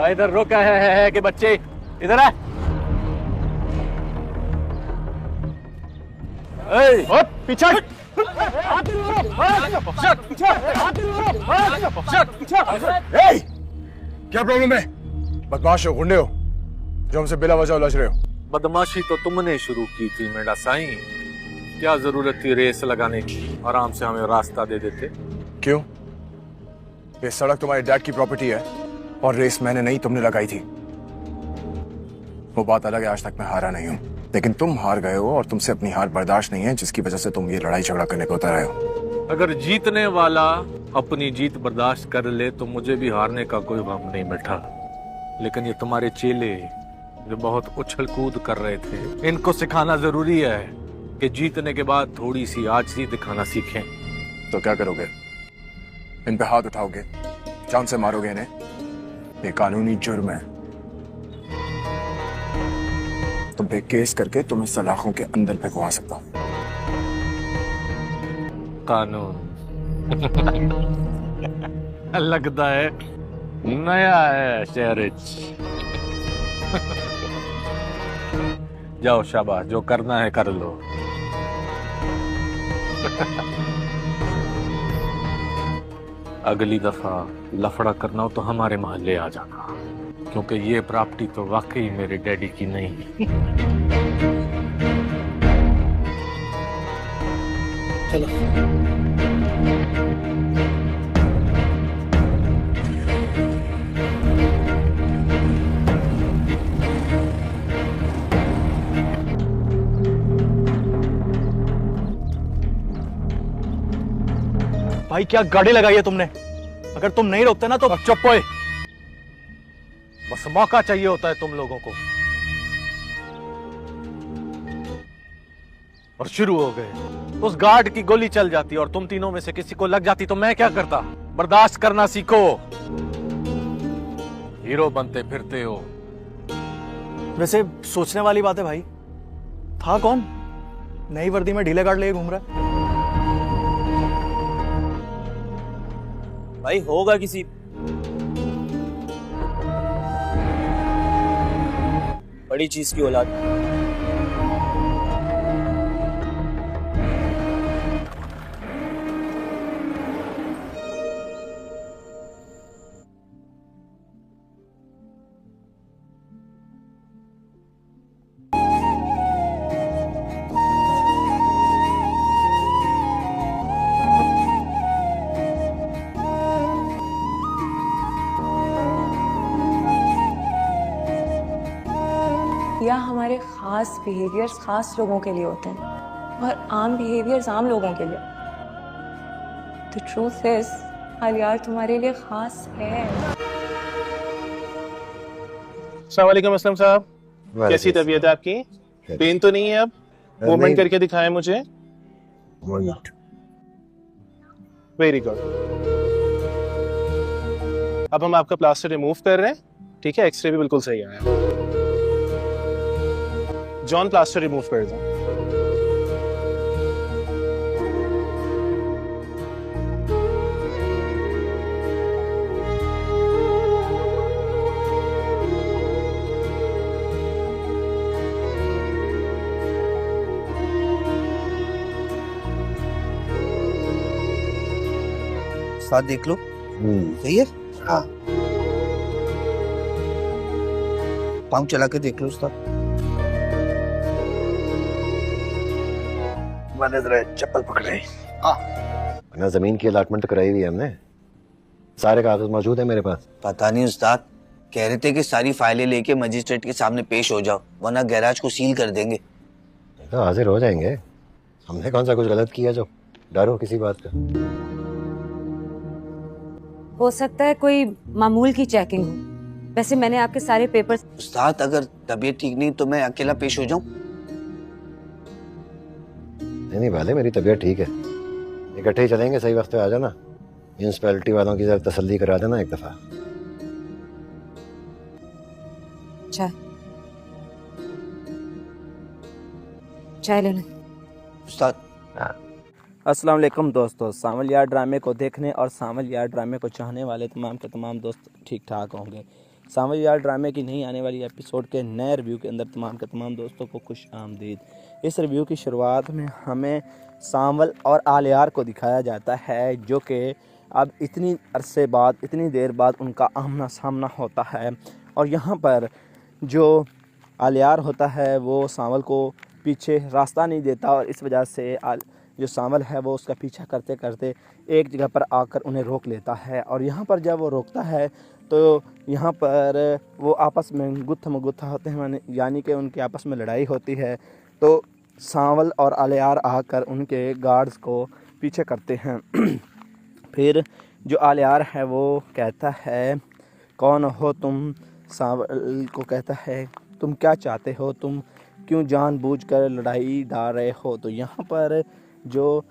इधर रुक है कि बच्चे इधर आ। पीछे क्या प्रॉब्लम है? बदमाश हो, गुंडे हो जो हमसे बिला वजह उलझ रहे हो? बदमाशी तो तुमने शुरू की थी मेरा साईं। क्या जरूरत थी रेस लगाने की? आराम से हमें रास्ता दे देते। क्यों? ये सड़क तुम्हारे डैड की प्रॉपर्टी है और रेस मैंने नहीं, तुमने लगाई थी। वो बात अलग है, आज तक मैं हारा नहीं हूं, लेकिन तुम हार गए हो और तुमसे अपनी हार बर्दाश्त नहीं है, जिसकी वजह से तुम ये लड़ाई झगड़ा करने को उतर आए हो। अगर जीतने वाला अपनी जीत बर्दाश्त कर ले तो मुझे भी हारने का कोई गम नहीं बैठा। लेकिन ये तुम्हारे चेले जो बहुत उछल कूद कर रहे थे, इनको सिखाना जरूरी है कि जीतने के बाद थोड़ी सी आजिज़ी दिखाना सीखें। तो क्या करोगे? इन पे हाथ उठाओगे, जान से मारोगे इन्हें? ये कानूनी जुर्म है। तुम पे केस करके तुम्हें सलाखों के अंदर फेंकवा सकता हूं। कानून लगता है नया है शहरिच। जाओ शाबाश, जो करना है कर लो। अगली दफा लफड़ा करना हो तो हमारे मोहल्ले आ जाना, क्योंकि ये प्रॉपर्टी तो वाकई मेरे डैडी की नहीं। चलो। भाई क्या गाड़ी लगाई है तुमने? अगर तुम नहीं रोकते ना तो चुप होए। बस मौका चाहिए होता है तुम लोगों को, और शुरू हो गए। उस गार्ड की गोली चल जाती और तुम तीनों में से किसी को लग जाती तो मैं क्या करता? बर्दाश्त करना सीखो। हीरो बनते फिरते हो। वैसे सोचने वाली बात है भाई, था कौन नई वर्दी में ढीले गार्ड लेके घूम रहा है? भाई होगा किसी बड़ी चीज की औलाद। या हमारे खास बिहेवियर्स खास लोगों के लिए होते हैं और आम बिहेवियर्स आम लोगों के लिए। द ट्रूथ इज यार तुम्हारे लिए खास है। अस्सलाम वालेकुम असलम साहब, कैसी तबीयत है आपकी? पेन तो नहीं है? अब मूवमेंट करके दिखाएं मुझे। Very good. अब हम आपका प्लास्टर रिमूव कर रहे हैं, ठीक है? एक्सरे भी बिल्कुल सही आया। जॉन प्लास्टर रिमूव कर दो। साथ देख लो। सही है। हाँ, पाँव चला के देख लो उस्ताद। मैंने जरा चप्पल पकड़े। हाँ, जमीन की अलॉटमेंट तो कराई हुई है हमने, सारे कागज मौजूद है मेरे पास। पता नहीं उस्ताद, कह रहे थे कि सारी फाइलें लेके मजिस्ट्रेट के सामने पेश हो जाओ, वरना गैराज को सील कर देंगे। तो हाजिर हो जाएंगे, हमने कौन सा कुछ गलत किया जो डरो किसी बात का? हो सकता है कोई मामूल की चेकिंग हो। वैसे मैंने आपके सारे पेपर्स। उस्ताद अगर तबीयत ठीक नहीं तो मैं अकेला पेश हो जाऊं? नहीं वाले, मेरी तबीयत ठीक है, इकट्ठे ही चलेंगे। सही वक्त पे आ जाना, म्यूनसिपैलिटी वालों की जरा तसल्ली करा देना एक दफा। चाय चाय लेना। उस्ताद अस्सलाम वालेकुम दोस्तों, सावल यार ड्रामे को देखने और सावल यार ड्रामे को चाहने वाले तमाम के तमाम दोस्त ठीक ठाक होंगे। सावल यार ड्रामे की नहीं आने वाली एपिसोड के नए रिव्यू के अंदर तमाम के तमाम दोस्तों को खुश आमदीद। इस रिव्यू की शुरुआत में हमें सावल और आलियार को दिखाया जाता है, जो कि अब इतनी अरसे बाद, इतनी देर बाद उनका आमना सामना होता है। और यहाँ पर जो आलियार होता है वो सावल को पीछे रास्ता नहीं देता, और इस वजह से जो सावल है वो उसका पीछा करते करते एक जगह पर आकर उन्हें रोक लेता है। और यहाँ पर जब वो रोकता है तो यहाँ पर वो आपस में गुत्था मुगुत्था होते हैं, यानी कि उनकी आपस में लड़ाई होती है। तो सावल और आलियार आकर उनके गार्ड्स को पीछे करते हैं। फिर जो आलियार है वो कहता है, कौन हो तुम? सावल को कहता है, तुम क्या चाहते हो? तुम क्यों जानबूझकर लड़ाई डाल रहे हो? तो यहाँ पर जो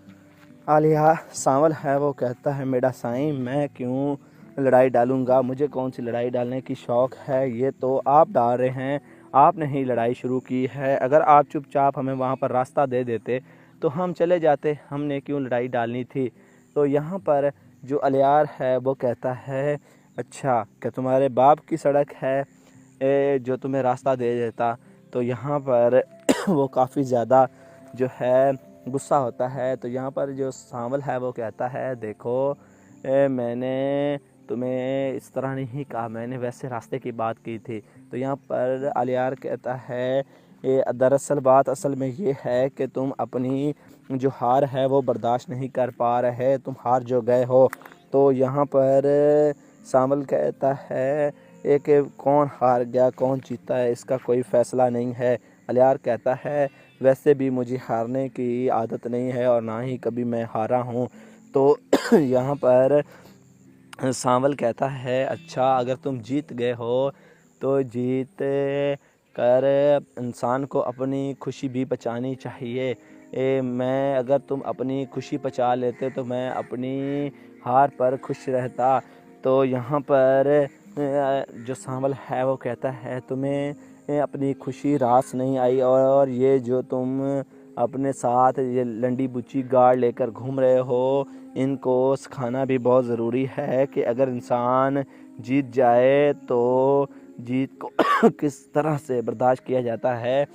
आलिया सावल है वो कहता है, मेरा साईं, मैं क्यों लड़ाई डालूंगा? मुझे कौन सी लड़ाई डालने की शौक़ है? ये तो आप डाल रहे हैं, आपने ही लड़ाई शुरू की है। अगर आप चुपचाप हमें वहाँ पर रास्ता दे देते तो हम चले जाते, हमने क्यों लड़ाई डालनी थी? तो यहाँ पर जो आलियार है वो कहता है, अच्छा क्या तुम्हारे बाप की सड़क है जो तुम्हें रास्ता दे देता? तो यहाँ पर वो काफ़ी ज़्यादा जो है गुस्सा होता है। तो यहाँ पर जो सावल है वो कहता है, देखो मैंने तुम्हें इस तरह नहीं कहा, मैंने वैसे रास्ते की बात की थी। तो यहाँ पर आलियार कहता है, दरअसल बात असल में ये है कि तुम अपनी जो हार है वो बर्दाश्त नहीं कर पा रहे, तुम हार जो गए हो। तो यहाँ पर सावल कहता है कि कौन हार गया कौन जीता है इसका कोई फ़ैसला नहीं है। आलियार कहता है, वैसे भी मुझे हारने की आदत नहीं है और ना ही कभी मैं हारा हूँ। तो यहाँ पर सावल कहता है, अच्छा अगर तुम जीत गए हो तो जीत कर इंसान को अपनी खुशी भी बचानी चाहिए। मैं अगर तुम अपनी खुशी बचा लेते तो मैं अपनी हार पर खुश रहता। तो यहाँ पर जो सावल है वो कहता है, तुम्हें अपनी खुशी रास नहीं आई, और ये जो तुम अपने साथ ये लंडी बुच्ची गाड़ लेकर घूम रहे हो, इनको सिखाना भी बहुत ज़रूरी है कि अगर इंसान जीत जाए तो जीत को किस तरह से बर्दाश्त किया जाता है,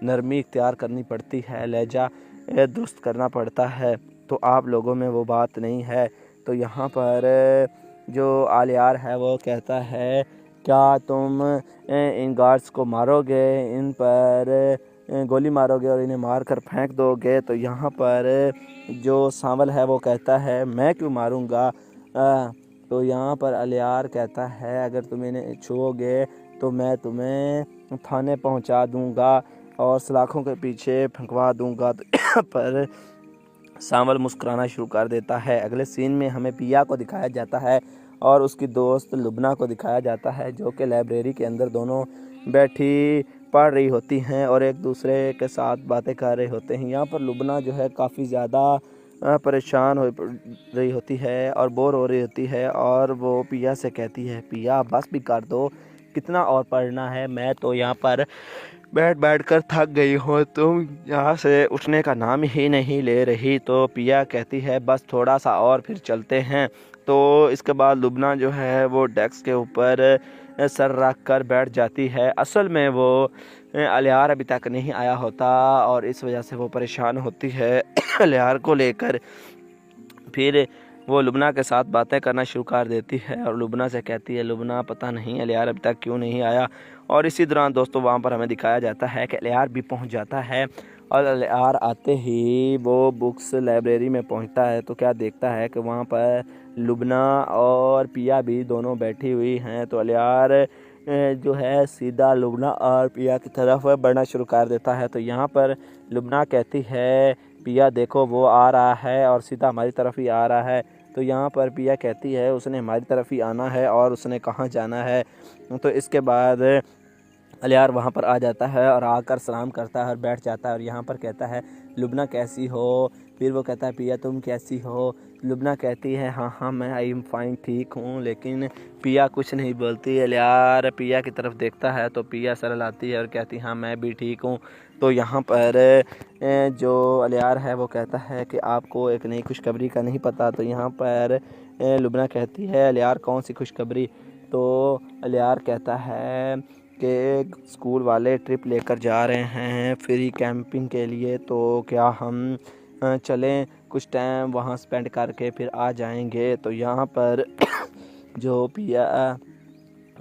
नरमी इख्तियार करनी पड़ती है, लहजा दुरुस्त करना पड़ता है। तो आप लोगों में वो बात नहीं है। तो यहाँ पर जो आलियार है वो कहता है, क्या तुम इन गार्ड्स को मारोगे, इन पर गोली मारोगे और इन्हें मार कर फेंक दोगे? तो यहाँ पर जो सावल है वो कहता है, मैं क्यों मारूंगा? तो यहाँ पर आलियार कहता है, अगर तुम इन्हें छुओगे तो मैं तुम्हें थाने पहुँचा दूँगा और सलाखों के पीछे फंकवा दूँगा। तो यहाँ पर सावल मुस्कुराना शुरू कर देता है। अगले सीन में हमें पिया को दिखाया जाता है और उसकी दोस्त लुबना को दिखाया जाता है, जो कि लाइब्रेरी के अंदर दोनों बैठी पढ़ रही होती हैं और एक दूसरे के साथ बातें कर रहे होते हैं। यहाँ पर लुबना जो है काफ़ी ज़्यादा परेशान हो रही होती है और बोर हो रही होती है, और वो पिया से कहती है, पिया बस भी कर दो, कितना और पढ़ना है? मैं तो यहाँ पर बैठ कर थक गई हूँ, तुम यहाँ से उठने का नाम ही नहीं ले रही। तो पिया कहती है, बस थोड़ा सा और फिर चलते हैं। तो इसके बाद लुबना जो है वो डेस्क के ऊपर सर रख कर बैठ जाती है। असल में वो आलियार अभी तक नहीं आया होता और इस वजह से वो परेशान होती है आलियार को लेकर। फिर वो लुबना के साथ बातें करना शुरू कर देती है और लुबना से कहती है, लुबना पता नहीं आलियार अभी तक क्यों नहीं आया। और इसी दौरान दोस्तों वहाँ पर हमें दिखाया जाता है कि आलियार भी पहुँच जाता है, और आलियार आते ही वो बुक्स लाइब्रेरी में पहुँचता है तो क्या देखता है कि वहाँ पर लुबना और पिया भी दोनों बैठी हुई हैं। तो आलियार जो है सीधा लुबना और पिया की तरफ बढ़ना शुरू कर देता है। तो यहाँ पर लुबना कहती है, पिया देखो वो आ रहा है और सीधा हमारी तरफ ही आ रहा है। तो यहाँ पर पिया कहती है, उसने हमारी तरफ ही आना है और उसने कहाँ जाना है? तो इसके बाद आलियार वहाँ पर आ जाता है और आकर सलाम करता है और बैठ जाता है और यहाँ पर कहता है, लुबना कैसी हो? फिर वो कहता है, पिया तुम कैसी हो? लुबना कहती है, हाँ मैं आई एम फाइन, ठीक हूँ। लेकिन पिया कुछ नहीं बोलती। आलियार पिया की तरफ देखता है तो पिया सर हिलाती है और कहती, हाँ मैं भी ठीक हूँ। तो यहाँ पर जो आलियार है वो कहता है कि आपको एक नई खुशखबरी का नहीं पता। तो यहाँ पर लुबना कहती है, आलियार कौन सी खुशखबरी? तो अलियार कहता है कि स्कूल वाले ट्रिप लेकर जा रहे हैं फ्री कैंपिंग के लिए, तो क्या हम चलें, कुछ टाइम वहाँ स्पेंड करके फिर आ जाएंगे। तो यहाँ पर जो पिया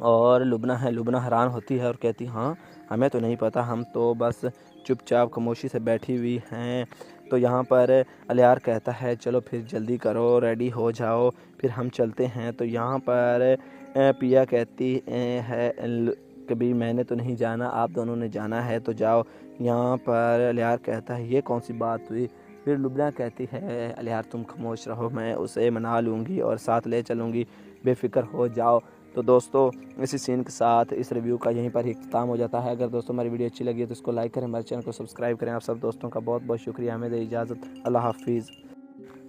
और लुबना है, लुबना हैरान होती है और कहती हाँ हमें तो नहीं पता, हम तो बस चुपचाप खामोशी से बैठी हुई हैं। तो यहाँ पर अलियार कहता है चलो फिर जल्दी करो, रेडी हो जाओ, फिर हम चलते हैं। तो यहाँ पर पिया कहती है कभी मैंने तो नहीं जाना, आप दोनों ने जाना है तो जाओ। यहाँ पर अलियार कहता है ये कौन सी बात हुई। फिर लुबना कहती है अलियार तुम खामोश रहो, मैं उसे मना लूँगी और साथ ले चलूँगी, बेफिक्र हो जाओ। तो दोस्तों इसी सीन के साथ इस रिव्यू का यहीं पर ही इख्तिताम हो जाता है। अगर दोस्तों हमारी वीडियो अच्छी लगी है तो इसको लाइक करें, हमारे चैनल को सब्सक्राइब करें। आप सब दोस्तों का बहुत बहुत शुक्रिया, हमें दे इजाज़त, अल्लाह हाफिज़।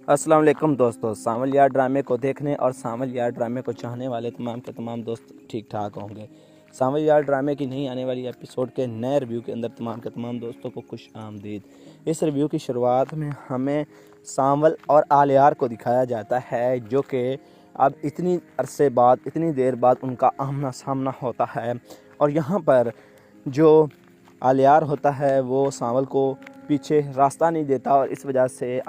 अस्सलाम वालेकुम दोस्तों, सांवल यार ड्रामे को देखने और सांवल यार ड्रामे को चाहने वाले तमाम के तमाम दोस्त ठीक ठाक होंगे। सांवल यार ड्रामे की नई आने वाली एपिसोड के नए रिव्यू के अंदर तमाम के तमाम दोस्तों को खुश आमदीद। इस रिव्यू की शुरुआत में हमें सांवल और आलियार को दिखाया जाता है, जो कि अब इतनी अरसे बाद, इतनी देर बाद उनका आमना सामना होता है। और यहाँ पर जो आलियार होता है वो सांवल को पीछे रास्ता नहीं देता और इस वजह से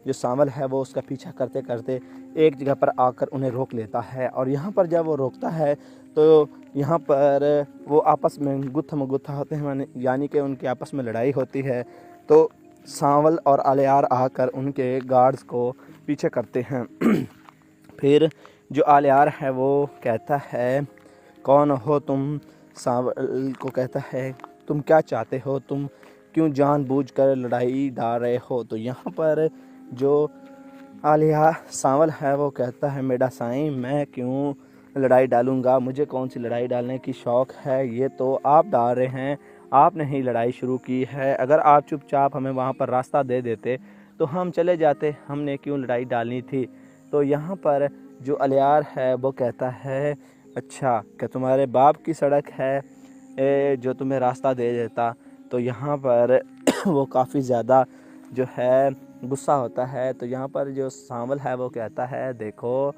जो सांवल है वो उसका पीछा करते करते एक जगह पर आकर उन्हें रोक लेता है। और यहाँ पर जब वो रोकता है तो यहाँ पर वो आपस में गुत्था मुगुत्था होते हैं, यानी कि उनकी आपस में लड़ाई होती है। तो सांवल और आलियार आकर उनके गार्ड्स को पीछे करते हैं। फिर जो आलियार है वो कहता है कौन हो तुम, सांवल को कहता है तुम क्या चाहते हो, तुम क्यों जानबूझकर लड़ाई डाल रहे हो। तो यहाँ पर जो आलिया सांवल है वो कहता है मेरा साईं मैं क्यों लड़ाई डालूँगा, मुझे कौन सी लड़ाई डालने की शौक़ है, ये तो आप डाल रहे हैं, आपने ही लड़ाई शुरू की है। अगर आप चुपचाप हमें वहाँ पर रास्ता दे देते तो हम चले जाते, हमने क्यों लड़ाई डालनी थी। तो यहाँ पर जो अलियार है वो कहता है अच्छा क्या तुम्हारे बाप की सड़क है जो तुम्हें रास्ता दे देता। तो यहाँ पर वो काफ़ी ज़्यादा जो है गुस्सा होता है। तो यहाँ पर जो सांवल है वो कहता है देखो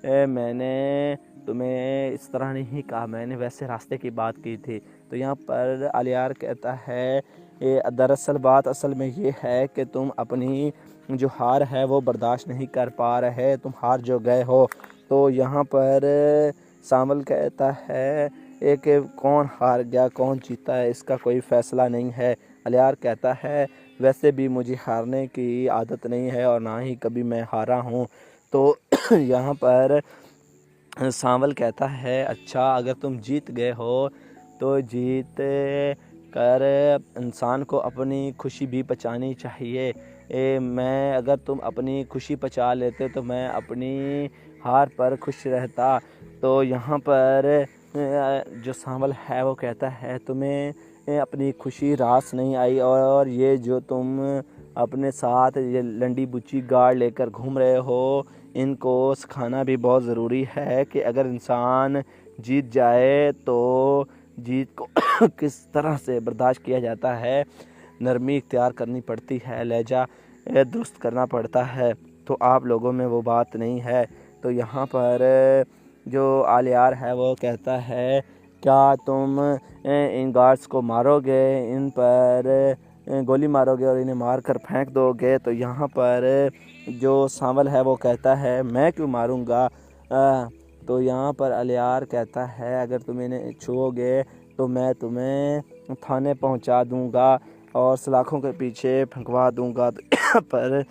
मैंने तुम्हें इस तरह नहीं कहा, मैंने वैसे रास्ते की बात की थी। तो यहाँ पर आलियार कहता है दरअसल बात असल में ये है कि तुम अपनी जो हार है वो बर्दाश्त नहीं कर पा रहे, तुम हार जो गए हो। तो यहाँ पर सांवल कहता है एक कौन हार गया कौन जीता है इसका कोई फ़ैसला नहीं है। आलियार कहता है वैसे भी मुझे हारने की आदत नहीं है और ना ही कभी मैं हारा हूँ। तो यहाँ पर सांवल कहता है अच्छा अगर तुम जीत गए हो तो जीत कर इंसान को अपनी खुशी भी पचानी चाहिए। मैं अगर तुम अपनी खुशी पचा लेते तो मैं अपनी हार पर खुश रहता। तो यहाँ पर जो सांवल है वो कहता है तुम्हें अपनी खुशी रास नहीं आई और ये जो तुम अपने साथ ये लंडी बुच्ची गाड़ लेकर घूम रहे हो इनको सिखाना भी बहुत ज़रूरी है कि अगर इंसान जीत जाए तो जीत को किस तरह से बर्दाश्त किया जाता है, नरमी इख्तियार करनी पड़ती है, लहजा दुरुस्त करना पड़ता है। तो आप लोगों में वो बात नहीं है। तो यहाँ पर जो आलियार है वो कहता है क्या तुम इन गार्ड्स को मारोगे, इन पर गोली मारोगे और इन्हें मार कर फेंक दोगे। तो यहाँ पर जो सांवल है वो कहता है मैं क्यों मारूँगा। तो यहाँ पर आलियार कहता है अगर तुम इन्हें छुओगे तो मैं तुम्हें थाने पहुँचा दूँगा और सलाखों के पीछे फंकवा दूँगा। तो यहाँ पर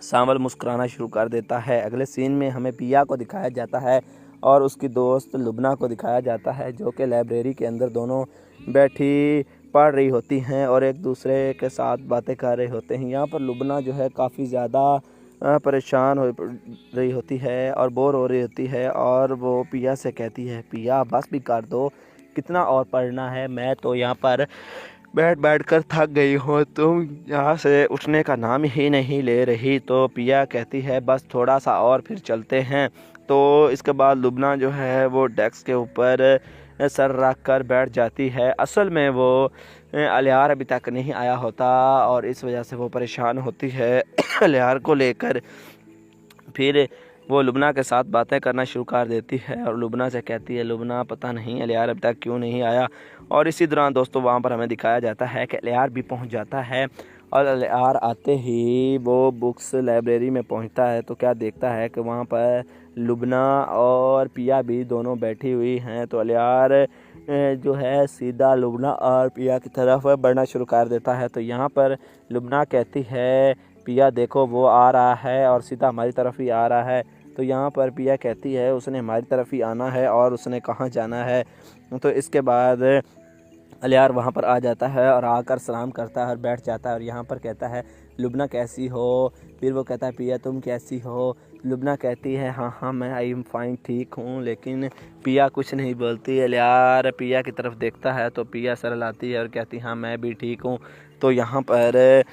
सांवल मुस्कुराना शुरू कर देता है। अगले सीन में हमें पिया को दिखाया जाता है और उसकी दोस्त लुबना को दिखाया जाता है जो कि लाइब्रेरी के अंदर दोनों बैठी पढ़ रही होती हैं और एक दूसरे के साथ बातें कर रहे होते हैं। यहाँ पर लुबना जो है काफ़ी ज़्यादा परेशान हो रही होती है और बोर हो रही होती है और वो पिया से कहती है पिया बस भी कर दो, कितना और पढ़ना है, मैं तो यहाँ पर बैठ कर थक गई हूँ, तुम यहाँ से उठने का नाम ही नहीं ले रही। तो पिया कहती है बस थोड़ा सा और फिर चलते हैं। तो इसके बाद लुबना जो है वो डेस्क के ऊपर सर रख कर बैठ जाती है। असल में वो आलियार अभी तक नहीं आया होता और इस वजह से वो परेशान होती है आलियार को लेकर। फिर वो लुबना के साथ बातें करना शुरू कर देती है और लुबना से कहती है, लुबना पता नहीं अलियार अब तक क्यों नहीं आया। और इसी दौरान दोस्तों वहाँ पर हमें दिखाया जाता है कि अलियार भी पहुँच जाता है और अलियार आते ही वो बुक्स लाइब्रेरी में पहुँचता है तो क्या देखता है कि वहाँ पर लुबना और पिया भी दोनों बैठी हुई हैं। तो अलियार जो है सीधा लुबना और पिया की तरफ बढ़ना शुरू कर देता है। तो यहाँ पर लुबना कहती है, पिया देखो वो आ रहा है और सीधा हमारी तरफ ही आ रहा है। तो यहाँ पर पिया कहती है उसने हमारी तरफ ही आना है और उसने कहाँ जाना है। तो इसके बाद अलियार वहाँ पर आ जाता है और आकर सलाम करता है और बैठ जाता है और यहाँ पर कहता है, लुबना कैसी हो। फिर वो कहता है, पिया तुम कैसी हो। लुबना कहती है, हाँ हाँ मैं आई एम फाइन, ठीक हूँ। लेकिन पिया कुछ नहीं बोलती। अलियार पिया की तरफ देखता है तो पिया सर लाती है और कहती हाँ मैं भी ठीक हूँ। तो यहाँ पर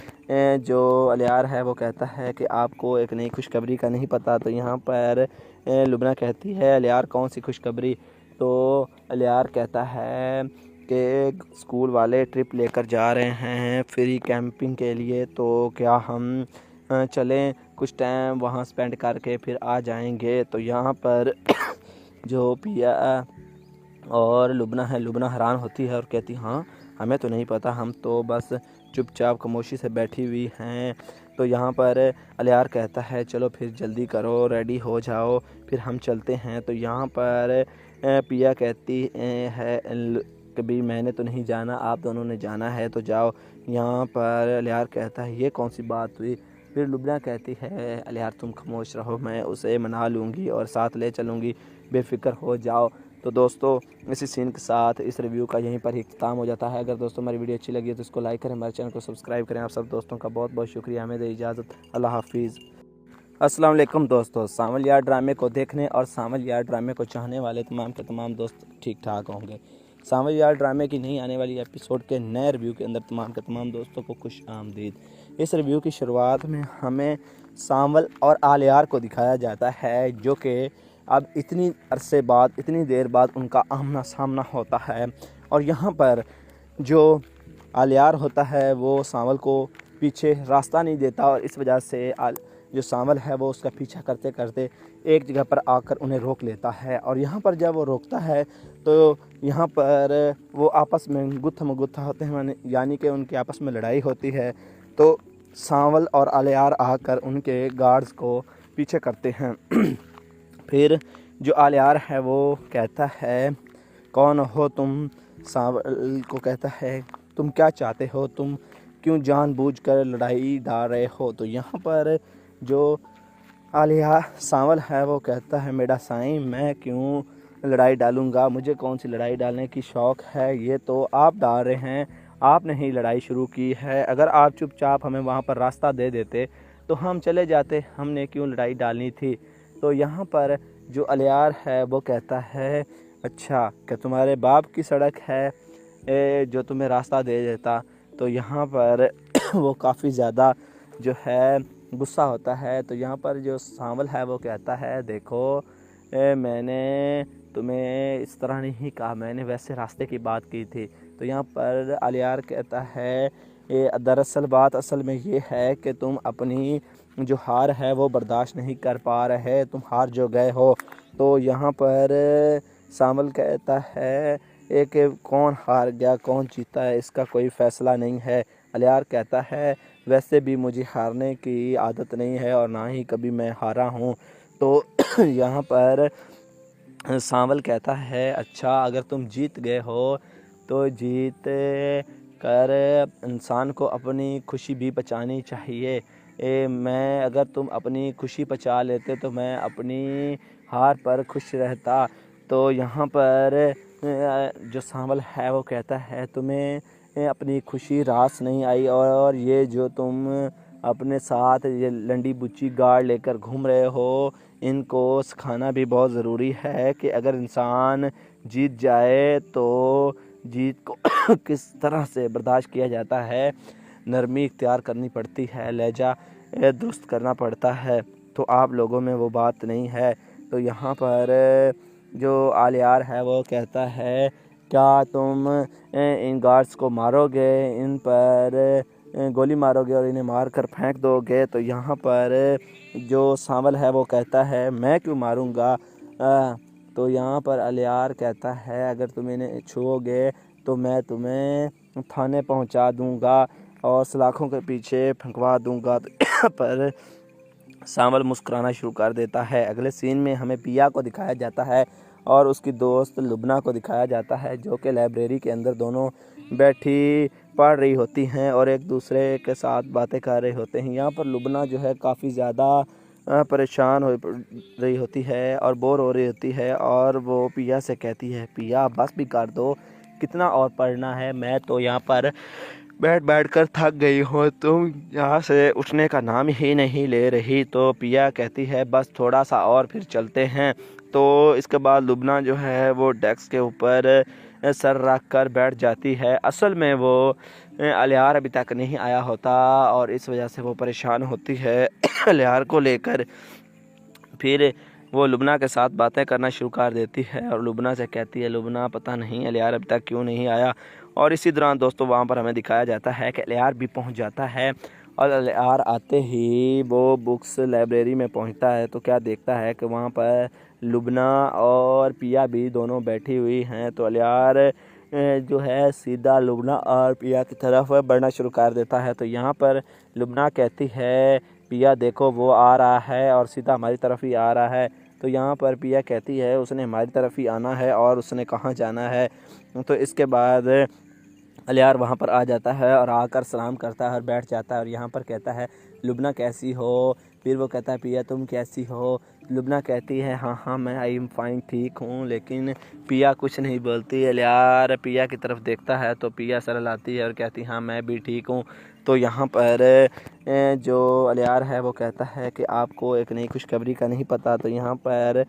जो अलियार है वो कहता है कि आपको एक नई खुशखबरी का नहीं पता। तो यहाँ पर लुबना कहती है, अलियार कौन सी खुशखबरी। तो अलियार कहता है कि स्कूल वाले ट्रिप लेकर जा रहे हैं फ्री कैंपिंग के लिए, तो क्या हम चलें, कुछ टाइम वहाँ स्पेंड करके फिर आ जाएंगे। तो यहाँ पर जो पिया और लुबना है, लुबना हैरान होती है और कहती हाँ हमें तो नहीं पता, हम तो बस चुपचाप खामोशी से बैठी हुई हैं। तो यहाँ पर अलियार कहता है, चलो फिर जल्दी करो, रेडी हो जाओ, फिर हम चलते हैं। तो यहाँ पर पिया कहती है, कभी मैंने तो नहीं जाना, आप दोनों ने जाना है तो जाओ। यहाँ पर अलियार कहता है, ये कौन सी बात हुई। फिर लुबना कहती है, अलियार तुम खामोश रहो, मैं उसे मना लूँगी और साथ ले चलूँगी, बेफिक्र हो जाओ। तो दोस्तों इसी सीन के साथ इस रिव्यू का यहीं पर ही ख़त्म हो जाता है। अगर दोस्तों हमारी वीडियो अच्छी लगी है तो इसको लाइक करें, हमारे चैनल को सब्सक्राइब करें। आप सब दोस्तों का बहुत बहुत शुक्रिया। हमें दे इजाज़त, अल्लाह हाफिज़। अस्सलाम वालेकुम दोस्तों, सावल यार ड्रामे को देखने और सावल यार ड्रामे को चाहने वाले तमाम के तमाम दोस्त ठीक ठाक होंगे। सावल यार ड्रामे की नई आने वाली एपिसोड के नए रिव्यू के अंदर तमाम के तमाम दोस्तों को खुश आमदीद। इस रिव्यू की शुरुआत में हमें सावल और आलियार को दिखाया जाता है जो कि अब इतनी अरसे बाद, इतनी देर बाद उनका आमना सामना होता है। और यहाँ पर जो आलियार होता है वो सावल को पीछे रास्ता नहीं देता और इस वजह से जो सावल है वो उसका पीछा करते करते एक जगह पर आकर उन्हें रोक लेता है। और यहाँ पर जब वो रोकता है तो यहाँ पर वो आपस में गुत्था मुगुत्था होते हैं, यानी कि उनकी आपस में लड़ाई होती है। तो सावल और आलियार आकर उनके गार्ड्स को पीछे करते हैं। फिर जो आलियार है वो कहता है, कौन हो तुम। सावल को कहता है, तुम क्या चाहते हो, तुम क्यों जानबूझकर लड़ाई डाल रहे हो। तो यहाँ पर जो आलिया सावल है वो कहता है, मेरा साईं मैं क्यों लड़ाई डालूँगा, मुझे कौन सी लड़ाई डालने की शौक़ है, ये तो आप डाल रहे हैं, आपने ही लड़ाई शुरू की है। अगर आप चुपचाप हमें वहाँ पर रास्ता दे देते तो हम चले जाते, हमने क्यों लड़ाई डालनी थी। तो यहाँ पर जो आलियार है वो कहता है, अच्छा क्या तुम्हारे बाप की सड़क है जो तुम्हें रास्ता दे देता। तो यहाँ पर वो काफ़ी ज़्यादा जो है गुस्सा होता है। तो यहाँ पर जो सावल है वो कहता है, देखो मैंने तुम्हें इस तरह नहीं कहा, मैंने वैसे रास्ते की बात की थी। तो यहाँ पर आलियार कहता है, दरअसल बात असल में ये है कि तुम अपनी जो हार है वो बर्दाश्त नहीं कर पा रहे, तुम हार जो गए हो। तो यहाँ पर सावल कहता है कि कौन हार गया कौन जीता है इसका कोई फ़ैसला नहीं है। आलियार कहता है, वैसे भी मुझे हारने की आदत नहीं है और ना ही कभी मैं हारा हूँ। तो यहाँ पर सावल कहता है, अच्छा अगर तुम जीत गए हो तो जीत कर इंसान को अपनी खुशी भी बचानी चाहिए। मैं अगर तुम अपनी खुशी बचा लेते तो मैं अपनी हार पर खुश रहता। तो यहाँ पर जो सावल है वो कहता है, तुम्हें अपनी खुशी रास नहीं आई और ये जो तुम अपने साथ ये लंडी बुच्ची गाड़ लेकर घूम रहे हो, इनको सिखाना भी बहुत ज़रूरी है कि अगर इंसान जीत जाए तो जीत को किस तरह से बर्दाश्त किया जाता है, नरमी इख्तियार करनी पड़ती है, लहजा दुरुस्त करना पड़ता है। तो आप लोगों में वो बात नहीं है। तो यहाँ पर जो आलियार है वो कहता है क्या तुम इन गार्ड्स को मारोगे, इन पर गोली मारोगे और इन्हें मार कर फेंक दोगे? तो यहाँ पर जो सांवल है वो कहता है मैं क्यों मारूंगा। तो यहाँ पर अलियार कहता है अगर तुम इन्हें छुओगे तो मैं तुम्हें थाने पहुँचा दूँगा और सलाखों के पीछे फंकवा दूँगा। तो यहाँ पर सांवल मुस्कुराना शुरू कर देता है। अगले सीन में हमें पिया को दिखाया जाता है और उसकी दोस्त लुबना को दिखाया जाता है जो कि लाइब्रेरी के अंदर दोनों बैठी पढ़ रही होती हैं और एक दूसरे के साथ बातें कर रहे होते हैं। यहाँ पर लुबना जो है काफ़ी ज़्यादा परेशान हो रही होती है और बोर हो रही होती है और वो पिया से कहती है पिया बस भी कर दो, कितना और पढ़ना है, मैं तो यहाँ पर बैठ कर थक गई हूँ, तुम यहाँ से उठने का नाम ही नहीं ले रही। तो पिया कहती है बस थोड़ा सा और फिर चलते हैं। तो इसके बाद लुबना जो है वो डेस्क के ऊपर सर रख कर बैठ जाती है। असल में वो अलियार अभी तक नहीं आया होता और इस वजह से वो परेशान होती है अलियार को लेकर। फिर वो लुबना के साथ बातें करना शुरू कर देती है और लुबना से कहती है लुबना पता नहीं अलियार अभी तक क्यों नहीं आया। और इसी दौरान दोस्तों वहाँ पर हमें दिखाया जाता है कि अलियार भी पहुँच जाता है और अलियार आते ही वो बुक्स लाइब्रेरी में पहुँचता है तो क्या देखता है कि वहाँ पर लुबना और पिया भी दोनों बैठी हुई हैं। तो अलियार जो है सीधा लुबना और पिया की तरफ बढ़ना शुरू कर देता है। तो यहाँ पर लुबना कहती है पिया देखो वो आ रहा है और सीधा हमारी तरफ ही आ रहा है। तो यहाँ पर पिया कहती है उसने हमारी तरफ ही आना है और उसने कहाँ जाना है। तो इसके बाद अलियार वहाँ पर आ जाता है और आकर सलाम करता है और बैठ जाता है और यहाँ पर कहता है लुबना कैसी हो। फिर वो कहता है पिया तुम कैसी हो। लुबना कहती है हाँ मैं आई एम फाइन ठीक हूँ, लेकिन पिया कुछ नहीं बोलती। अलियार पिया की तरफ देखता है तो पिया सर लाती है और कहती हाँ मैं भी ठीक हूँ। तो यहाँ पर जो अलियार है वो कहता है कि आपको एक नई खुशखबरी का नहीं पता। तो यहाँ पर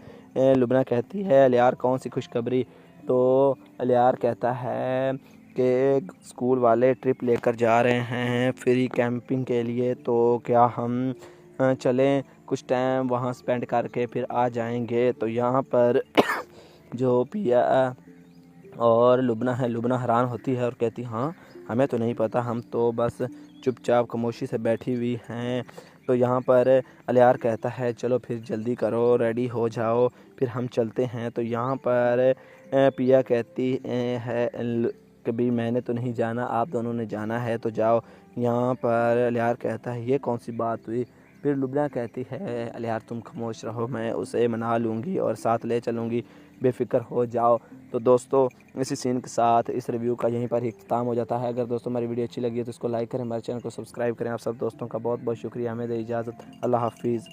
लुबना कहती है अलियार कौन सी खुशखबरी। तो अलियार कहता है कि स्कूल वाले ट्रिप लेकर जा रहे हैं फ्री कैंपिंग के लिए, तो क्या हम चलें, कुछ टाइम वहाँ स्पेंड करके फिर आ जाएंगे। तो यहाँ पर जो पिया और लुबना है, लुबना हैरान होती है और कहती हाँ हमें तो नहीं पता, हम तो बस चुपचाप खामोशी से बैठी हुई हैं। तो यहाँ पर अलियार कहता है चलो फिर जल्दी करो, रेडी हो जाओ, फिर हम चलते हैं। तो यहाँ पर पिया कहती है कभी मैंने तो नहीं जाना, आप दोनों ने जाना है तो जाओ। यहाँ पर अलियार कहता है ये कौन सी बात हुई। फिर लुबना कहती है अलियार तुम खामोश रहो, मैं उसे मना लूँगी और साथ ले चलूँगी, बेफिक्र हो जाओ। तो दोस्तों इसी सीन के साथ इस रिव्यू का यहीं पर ही इख्तिताम हो जाता है। अगर दोस्तों हमारी वीडियो अच्छी लगी है तो इसको लाइक करें, हमारे चैनल को सब्सक्राइब करें। आप सब दोस्तों का बहुत बहुत शुक्रिया। हमें दे इजाज़त, अल्लाह हाफिज़।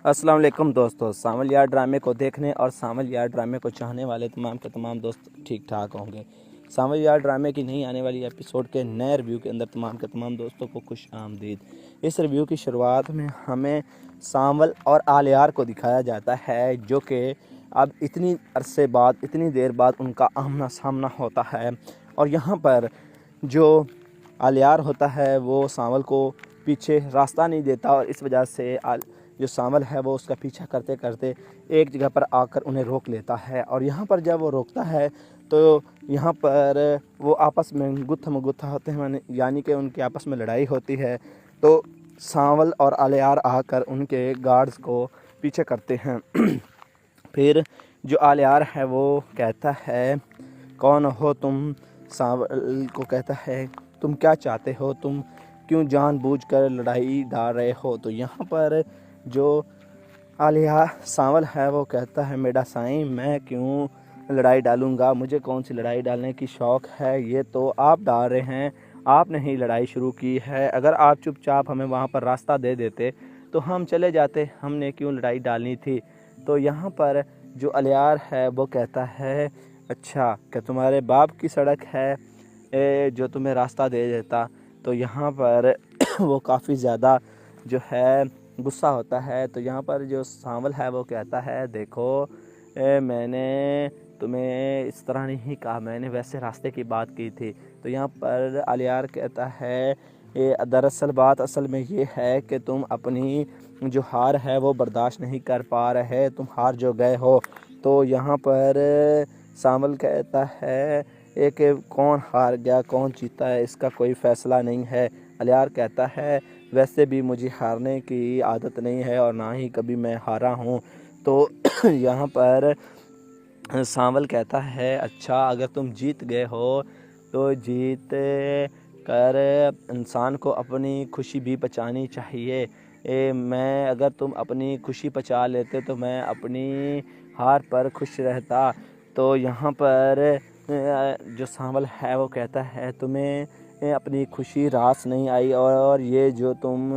अस्सलाम वालेकुम दोस्तों, सांवल यार ड्रामे को देखने और सांवल यार ड्रामे को चाहने वाले तमाम के तमाम दोस्त ठीक ठाक होंगे। सांवल यार ड्रामे की नहीं आने वाली एपिसोड के नए रिव्यू के अंदर तमाम के तमाम दोस्तों को खुश आमदीद। इस रिव्यू की शुरुआत में हमें सांवल और आलियार को दिखाया जाता है जो कि अब इतनी अरसे बाद, इतनी देर बाद उनका आमना सामना होता है। और यहाँ पर जो आलियार होता है वो सांवल को पीछे रास्ता नहीं देता और इस वजह से जो सांवल है वो उसका पीछा करते करते एक जगह पर आकर उन्हें रोक लेता है। और यहाँ पर जब वो रोकता है तो यहाँ पर वो आपस में गुत्था मुगुत्था होते हैं, यानी कि उनकी आपस में लड़ाई होती है। तो सांवल और आलियार आकर उनके गार्ड्स को पीछे करते हैं। फिर जो आलियार है वो कहता है कौन हो तुम। सांवल को कहता है तुम क्या चाहते हो, तुम क्यों जानबूझकर लड़ाई डाल रहे हो। तो यहाँ पर जो आलिया सांवल है वो कहता है मेरा साईं मैं क्यों लड़ाई डालूँगा, मुझे कौन सी लड़ाई डालने की शौक़ है, ये तो आप डाल रहे हैं, आपने ही लड़ाई शुरू की है। अगर आप चुपचाप हमें वहाँ पर रास्ता दे देते तो हम चले जाते, हमने क्यों लड़ाई डालनी थी। तो यहाँ पर जो आलियार है वो कहता है अच्छा क्या तुम्हारे बाप की सड़क है जो तुम्हें रास्ता दे देता। तो यहाँ पर वो काफ़ी ज़्यादा जो है गुस्सा होता है। तो यहाँ पर जो सांवल है वो कहता है देखो मैंने तुम्हें इस तरह नहीं कहा, मैंने वैसे रास्ते की बात की थी। तो यहाँ पर आलियार कहता है दरअसल बात असल में ये है कि तुम अपनी जो हार है वो बर्दाश्त नहीं कर पा रहे, तुम हार जो गए हो। तो यहाँ पर सांवल कहता है एक कौन हार गया कौन जीता है इसका कोई फ़ैसला नहीं है। अलियार कहता है वैसे भी मुझे हारने की आदत नहीं है और ना ही कभी मैं हारा हूँ। तो यहाँ पर सांवल कहता है अच्छा अगर तुम जीत गए हो तो जीत कर इंसान को अपनी खुशी भी पचानी चाहिए। मैं अगर तुम अपनी खुशी पचा लेते तो मैं अपनी हार पर खुश रहता। तो यहाँ पर जो सांवल है वो कहता है तुम्हें अपनी खुशी रास नहीं आई और ये जो तुम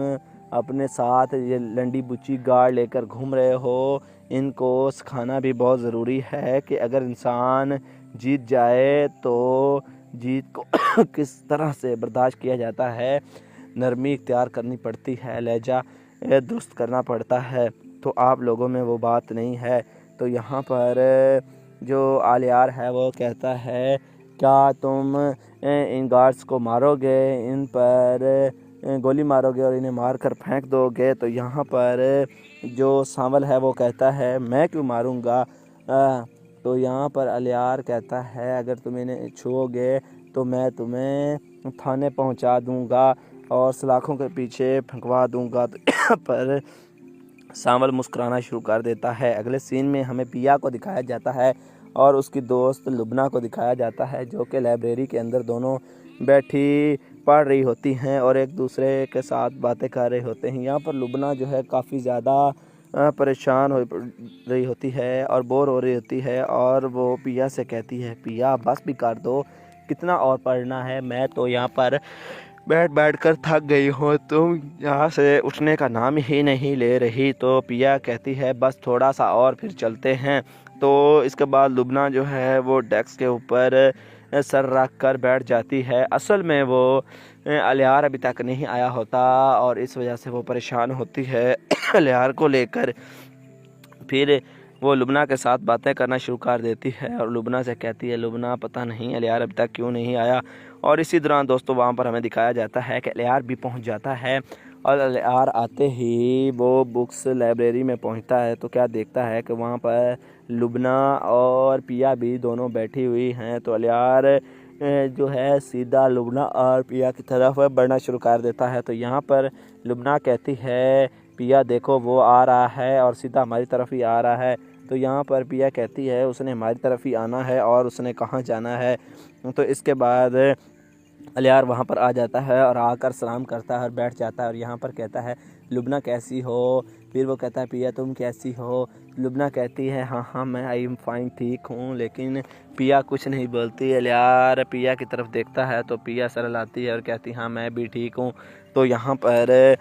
अपने साथ ये लंडी बुच्ची गाड़ लेकर घूम रहे हो इनको सिखाना भी बहुत ज़रूरी है कि अगर इंसान जीत जाए तो जीत को किस तरह से बर्दाश्त किया जाता है, नरमी इख्तियार करनी पड़ती है, लहजा दुरुस्त करना पड़ता है। तो आप लोगों में वो बात नहीं है। तो यहाँ पर जो आलियार है वो कहता है क्या तुम इन गार्ड्स को मारोगे, इन पर गोली मारोगे और इन्हें मार कर फेंक दोगे। तो यहाँ पर जो सांवल है वो कहता है मैं क्यों मारूंगा। तो यहाँ पर अलियार कहता है अगर तुम इन्हें छुओगे तो मैं तुम्हें थाने पहुँचा दूँगा और सलाखों के पीछे फंकवा दूँगा। तो यहाँ पर सांवल मुस्कुराना शुरू कर देता है। अगले सीन में हमें पिया को दिखाया जाता है और उसकी दोस्त लुबना को दिखाया जाता है जो कि लाइब्रेरी के अंदर दोनों बैठी पढ़ रही होती हैं और एक दूसरे के साथ बातें कर रहे होते हैं। यहाँ पर लुबना जो है काफ़ी ज़्यादा परेशान हो रही होती है और बोर हो रही होती है और वो पिया से कहती है पिया बस भी कर दो, कितना और पढ़ना है, मैं तो यहाँ पर बैठ कर थक गई हूँ, तुम यहाँ से उठने का नाम ही नहीं ले रही। तो पिया कहती है बस थोड़ा सा और फिर चलते हैं। तो इसके बाद लुबना जो है वो डेस्क के ऊपर सर रख कर बैठ जाती है। असल में वो अलियार अभी तक नहीं आया होता और इस वजह से वो परेशान होती है अलियार को लेकर। फिर वो लुबना के साथ बातें करना शुरू कर देती है और लुबना से कहती है लुबना पता नहीं अलियार अभी तक क्यों नहीं आया। और इसी दौरान दोस्तों वहाँ पर हमें दिखाया जाता है कि अलियार भी पहुँच जाता है और अलियार आते ही वो बुक्स लाइब्रेरी में पहुँचता है तो क्या देखता है कि वहाँ पर लुबना और पिया भी दोनों बैठी हुई हैं। तो अलियार जो है सीधा लुबना और पिया की तरफ बढ़ना शुरू कर देता है। तो यहाँ पर लुबना कहती है पिया देखो वो आ रहा है और सीधा हमारी तरफ ही आ रहा है। तो यहाँ पर पिया कहती है उसने हमारी तरफ ही आना है और उसने कहाँ जाना है। तो इसके बाद अलियार वहाँ पर आ जाता है और आकर सलाम करता है और बैठ जाता है और यहाँ पर कहता है लुबना कैसी हो। फिर वो कहता है पिया तुम कैसी हो। लुबना कहती है हाँ मैं आई एम फाइन ठीक हूँ, लेकिन पिया कुछ नहीं बोलती। अलियार पिया की तरफ देखता है तो पिया सर लाती है और कहती हाँ मैं भी ठीक हूँ। तो यहाँ पर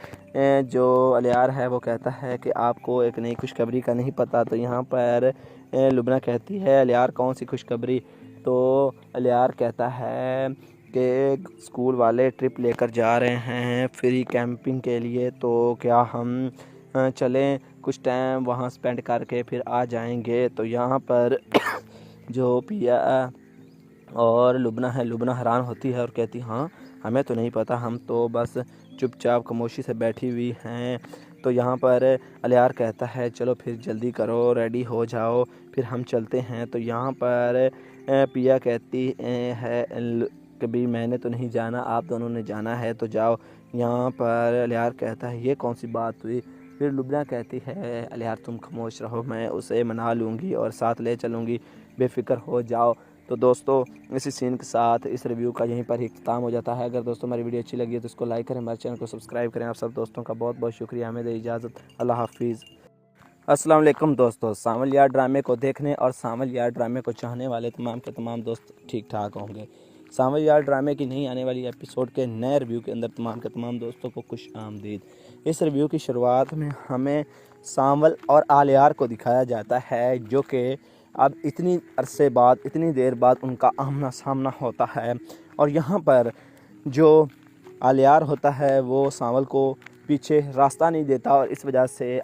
जो अलियार है वो कहता है कि आपको एक नई खुशखबरी का नहीं पता। तो यहाँ पर लुबना कहती है अलियार कौन सी खुशखबरी। तो अलियार कहता है कि स्कूल वाले ट्रिप लेकर जा रहे हैं फ्री कैंपिंग के लिए, तो क्या हम चलें, कुछ टाइम वहाँ स्पेंड करके फिर आ जाएंगे। तो यहाँ पर जो पिया और लुबना है, लुबना हैरान होती है और कहती हाँ हमें तो नहीं पता, हम तो बस चुपचाप खामोशी से बैठी हुई हैं। तो यहाँ पर अलियार कहता है चलो फिर जल्दी करो, रेडी हो जाओ, फिर हम चलते हैं। तो यहाँ पर पिया कहती है कभी मैंने तो नहीं जाना, आप दोनों ने जाना है तो जाओ। यहाँ पर अलियार कहता है ये कौन सी बात हुई। फिर लुबना कहती है अलियार तुम खामोश रहो, मैं उसे मना लूँगी और साथ ले चलूँगी, बेफिक्र हो जाओ। तो दोस्तों इसी सीन के साथ इस रिव्यू का यहीं पर ही ख़त्म हो जाता है। अगर दोस्तों हमारी वीडियो अच्छी लगी है तो इसको लाइक करें, हमारे चैनल को सब्सक्राइब करें। आप सब दोस्तों का बहुत बहुत शुक्रिया। हमें दे इजाज़त, अल्लाह हाफिज़। अस्सलाम वालेकुम दोस्तों, सांवल यार ड्रामे को देखने और सांवल यार ड्रामे को चाहने वाले तमाम के तमाम दोस्त ठीक ठाक होंगे। सांवल यार ड्रामे की नई आने वाली एपिसोड के नए रिव्यू के अंदर तमाम के तमाम दोस्तों को खुश आमदीद। इस रिव्यू की शुरुआत में हमें सांवल और आलियार को दिखाया जाता है जो कि अब इतनी अरसे बाद, इतनी देर बाद उनका आमना सामना होता है। और यहाँ पर जो आलियार होता है वो सांवल को पीछे रास्ता नहीं देता और इस वजह से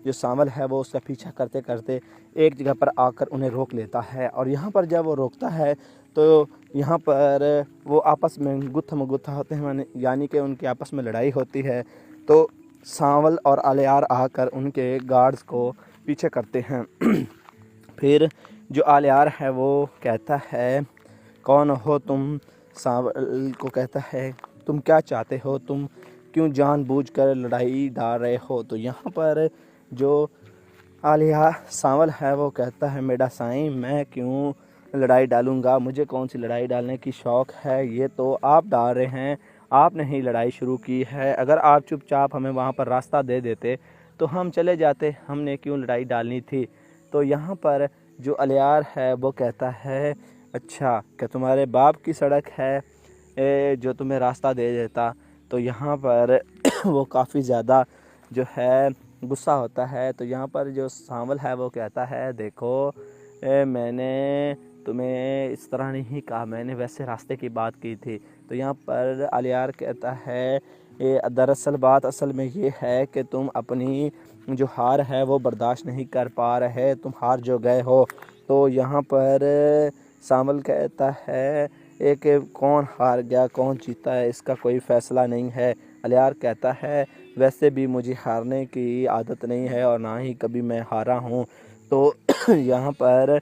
जो सांवल है वो उसका पीछा करते करते एक जगह पर आकर उन्हें रोक लेता है। और यहाँ पर जब वो रोकता है तो यहाँ पर वो आपस में गुत्था मुगुत्था होते हैं, यानी कि उनकी आपस में लड़ाई होती है। तो सांवल और आलियार आकर उनके गार्ड्स को पीछे करते हैं। फिर जो आलियार है वो कहता है कौन हो तुम, सांवल को कहता है तुम क्या चाहते हो, तुम क्यों जानबूझकर लड़ाई डाल रहे हो। तो यहाँ पर जो आलिया सांवल है वो कहता है मेरा साईं मैं क्यों लड़ाई डालूंगा, मुझे कौन सी लड़ाई डालने की शौक़ है, ये तो आप डाल रहे हैं, आपने ही लड़ाई शुरू की है। अगर आप चुपचाप हमें वहाँ पर रास्ता दे देते तो हम चले जाते, हमने क्यों लड़ाई डालनी थी। तो यहाँ पर जो आलियार है वो कहता है अच्छा क्या तुम्हारे बाप की सड़क है जो तुम्हें रास्ता दे देता। तो यहाँ पर वो काफ़ी ज़्यादा जो है गुस्सा होता है। तो यहाँ पर जो सांवल है वो कहता है देखो मैंने तुम्हें इस तरह नहीं कहा, मैंने वैसे रास्ते की बात की थी। तो यहाँ पर आलियार कहता है दरअसल बात असल में ये है कि तुम अपनी जो हार है वो बर्दाश्त नहीं कर पा रहे, तुम हार जो गए हो। तो यहाँ पर सांवल कहता है एक कौन हार गया कौन जीता है इसका कोई फ़ैसला नहीं है। आलियार कहता है वैसे भी मुझे हारने की आदत नहीं है और ना ही कभी मैं हारा हूँ। तो यहाँ पर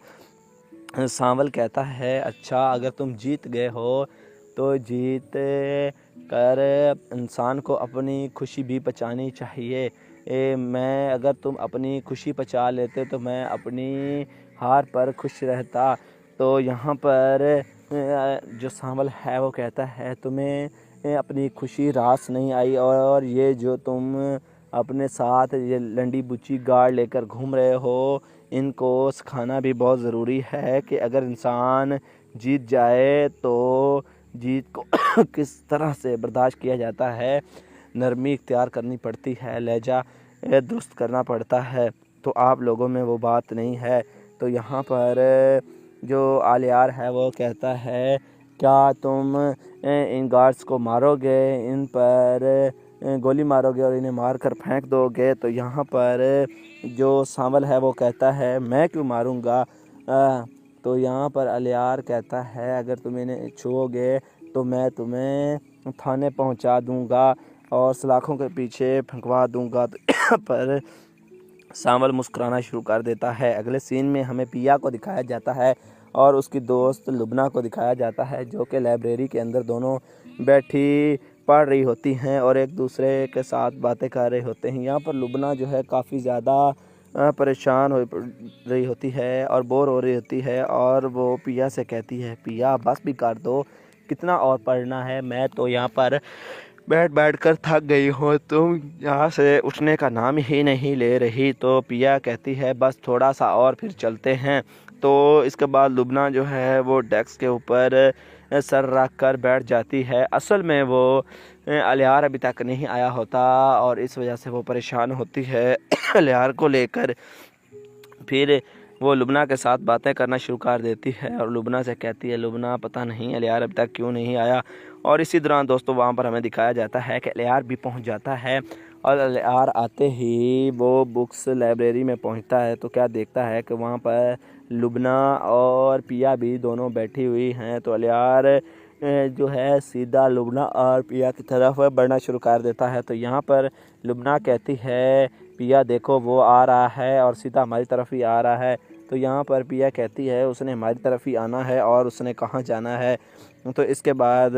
सांवल कहता है अच्छा अगर तुम जीत गए हो तो जीत कर इंसान को अपनी खुशी भी पचानी चाहिए। मैं अगर तुम अपनी खुशी पचा लेते तो मैं अपनी हार पर खुश रहता। तो यहाँ पर जो सांवल है वो कहता है तुम्हें अपनी खुशी रास नहीं आई और ये जो तुम अपने साथ ये लंडी बुच्ची गाड़ लेकर घूम रहे हो इनको सिखाना भी बहुत ज़रूरी है कि अगर इंसान जीत जाए तो जीत को किस तरह से बर्दाश्त किया जाता है, नरमी इख्तियार करनी पड़ती है, लहजा दुरुस्त करना पड़ता है। तो आप लोगों में वो बात नहीं है। तो यहाँ पर जो आलियार है वो कहता है क्या तुम इन गार्ड्स को मारोगे, इन पर गोली मारोगे और इन्हें मार कर फेंक दोगे। तो यहाँ पर जो सांवल है वो कहता है मैं क्यों मारूंगा। तो यहाँ पर आलियार कहता है अगर तुम इन्हें छुओगे तो मैं तुम्हें थाने पहुँचा दूँगा और सलाखों के पीछे फंकवा दूँगा। तो यहाँ पर सांवल मुस्कुराना शुरू कर देता है। अगले सीन में हमें पिया को दिखाया जाता है और उसकी दोस्त लुबना को दिखाया जाता है जो कि लाइब्रेरी के अंदर दोनों बैठी पढ़ रही होती हैं और एक दूसरे के साथ बातें कर रहे होते हैं। यहाँ पर लुबना जो है काफ़ी ज़्यादा परेशान हो रही होती है और बोर हो रही होती है और वो पिया से कहती है पिया बस भी कर दो, कितना और पढ़ना है, मैं तो यहाँ पर बैठ कर थक गई हूँ, तुम यहाँ से उठने का नाम ही नहीं ले रही। तो पिया कहती है बस थोड़ा सा और फिर चलते हैं। तो इसके बाद लुबना जो है वो डेस्क के ऊपर सर रख कर बैठ जाती है। असल में वो आलियार अभी तक नहीं आया होता और इस वजह से वो परेशान होती है आलियार को लेकर। फिर वो लुबना के साथ बातें करना शुरू कर देती है और लुबना से कहती है लुबना पता नहीं आलियार अभी तक क्यों नहीं आया। और इसी दौरान दोस्तों वहाँ पर हमें दिखाया जाता है कि आलियार भी पहुँच जाता है और आलियार आते ही वो बुक्स लाइब्रेरी में पहुँचता है तो क्या देखता है कि वहाँ पर लुबना और पिया भी दोनों बैठी हुई हैं। तो आलियार जो है सीधा लुबना और पिया की तरफ बढ़ना शुरू कर देता है। तो यहाँ पर लुबना कहती है पिया देखो वो आ रहा है और सीधा हमारी तरफ ही आ रहा है। तो यहाँ पर पिया कहती है उसने हमारी तरफ ही आना है और उसने कहाँ जाना है। तो इसके बाद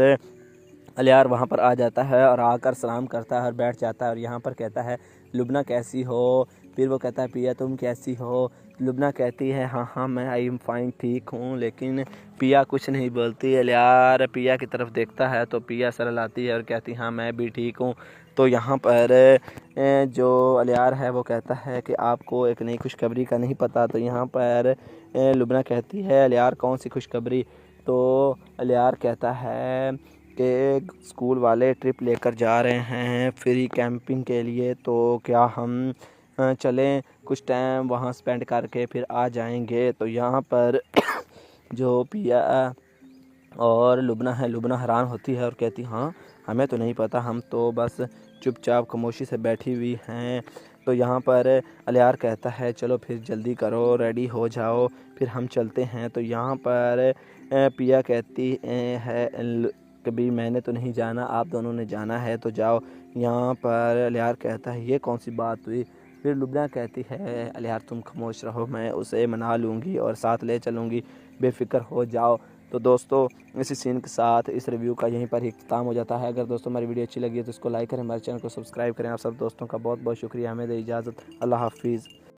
आलियार वहाँ पर आ जाता है और आकर सलाम करता है और बैठ जाता है और यहाँ पर कहता है लुबना कैसी हो। फिर वो कहता है पिया तुम कैसी हो। लुबना कहती है हाँ मैं आई एम फाइन ठीक हूँ। लेकिन पिया कुछ नहीं बोलती। आलियार पिया की तरफ देखता है तो पिया सर लाती है और कहती हाँ मैं भी ठीक हूँ। तो यहाँ पर जो आलियार है वो कहता है कि आपको एक नई खुशखबरी का नहीं पता। तो यहाँ पर लुबना कहती है आलियार कौन सी खुशखबरी। तो आलियार कहता है कि स्कूल वाले ट्रिप लेकर जा रहे हैं फ्री कैंपिंग के लिए, तो क्या हम चलें, कुछ टाइम वहाँ स्पेंड करके फिर आ जाएंगे। तो यहाँ पर जो पिया और लुबना है, लुबना हैरान होती है और कहती हाँ हमें तो नहीं पता, हम तो बस चुपचाप खामोशी से बैठी हुई हैं। तो यहाँ पर आलियार कहता है चलो फिर जल्दी करो, रेडी हो जाओ, फिर हम चलते हैं। तो यहाँ पर पिया कहती है कभी मैंने तो नहीं जाना, आप दोनों ने जाना है तो जाओ। यहाँ पर आलियार कहता है ये कौन सी बात हुई, फिर लुबना कहती है अलियार तुम खामोश रहो, मैं उसे मना लूँगी और साथ ले चलूँगी, बेफिक्र हो जाओ। तो दोस्तों इसी सीन के साथ इस रिव्यू का यहीं पर ही इख्तिताम हो जाता है। अगर दोस्तों हमारी वीडियो अच्छी लगी है तो इसको लाइक करें, हमारे चैनल को सब्सक्राइब करें। आप सब दोस्तों का बहुत बहुत शुक्रिया। हमें दे इजाज़त। अल्लाह हाफिज़।